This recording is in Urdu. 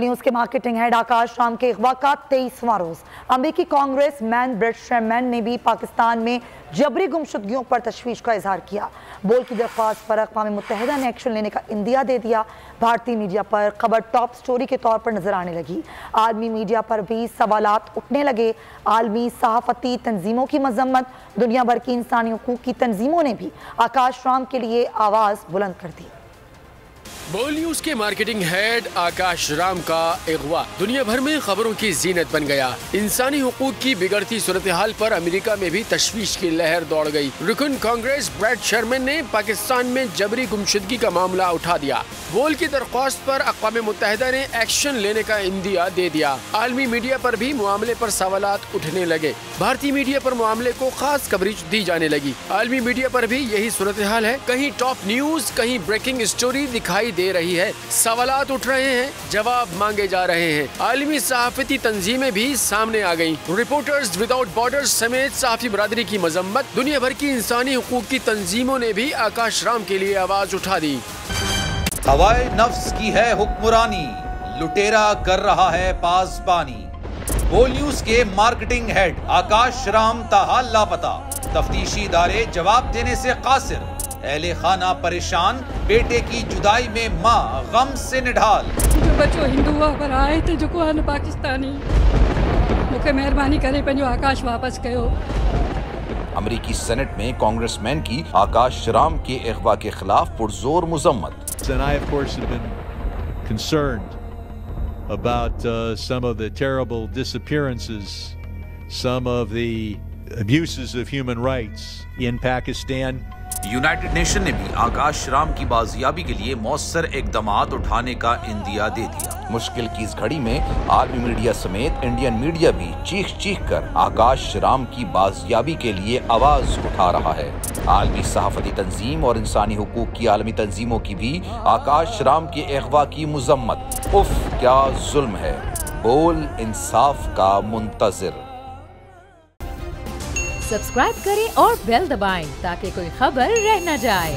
نیوز کے مارکیٹنگ ہیڈ آکاش رام کے اغوا کا 23واں روز امریکی کانگریس مین بریٹ شرمین نے بھی پاکستان میں جبری گمشدگیوں پر تشویش کا اظہار کیا۔ بول کی درخواست پر اقوام متحدہ نے ایکشن لینے کا عندیہ دے دیا۔ بھارتی میڈیا پر خبر ٹاپ سٹوری کے طور پر نظر آنے لگی۔ عالمی میڈیا پر بھی سوالات اٹھنے لگے۔ عالمی صحافتی تنظیموں کی مذمت، دنیا بھر کی انسانی حقوق کی تنظیموں نے بھی آکاش رام کے لیے آواز بلند کر دی۔ بول نیوز کے مارکیٹنگ ہیڈ آکاش رام کا اغوا دنیا بھر میں خبروں کی زینت بن گیا۔ انسانی حقوق کی بگڑتی صورتحال پر امریکہ میں بھی تشویش کی لہر دوڑ گئی۔ رکن کانگریس بریٹ شرمین نے پاکستان میں جبری گمشدگی کا معاملہ اٹھا دیا۔ بول کی درخواست پر اقوام متحدہ نے ایکشن لینے کا عندیہ دے دیا۔ عالمی میڈیا پر بھی معاملے پر سوالات اٹھنے لگے۔ بھارتی میڈیا پر معاملے کو خاص کوریج دی جانے لگی۔ عالمی میڈیا پر بھی یہی صورتحال ہے، کہیں ٹاپ نیوز، کہیں بریکنگ سٹوری دکھائی دے رہی ہے۔ سوالات اٹھ رہے ہیں، جواب مانگے جا رہے ہیں۔ عالمی صحافتی تنظیمیں بھی سامنے آ گئیں۔ رپورٹرز وداؤٹ بارڈرز سمیت صحافی برادری کی مذمت، دنیا بھر کی انسانی حقوق کی تنظیموں نے بھی آکاش رام کے لیے آواز اٹھا دی۔ ہوائے نفس کی ہے حکمرانی، لٹیرا کر رہا ہے پاسبانی۔ بول نیوز کے مارکیٹنگ ہیڈ آکاش رام تاحال لاپتہ، تفتیشی ادارے جواب دینے سے قاصر۔ اہل خانہ پریشان، بیٹے کی جدائی میں ماں غم سے نڈھال۔ جو بچو ہندو پر آئے تھے جو کو پاکستانی مجھے مہربانی کرے پنجو آکاش واپس کیو۔ امریکی سینٹ میں کانگریس مین کی آکاش رام کے اغوا کے خلاف پرزور مذمت۔ And I, of course, have been concerned about some of the terrible disappearances, some of the abuses of human rights in Pakistan. United nation نے بھی آکاش رام کی بازیابی کے لیے مؤثر اقدامات اٹھانے کا عندیہ دے دیا۔ مشکل کی اس گھڑی میں عالمی میڈیا سمیت انڈین میڈیا بھی چیخ چیخ کر آکاش رام کی بازیابی کے لیے آواز اٹھا رہا ہے۔ عالمی صحافتی تنظیم اور انسانی حقوق کی عالمی تنظیموں کی بھی آکاش رام کے اغوا کی مذمت۔ اف کیا ظلم ہے، بول انصاف کا منتظر۔ سبسکرائب کریں اور بیل دبائیں تاکہ کوئی خبر رہ نہ جائے۔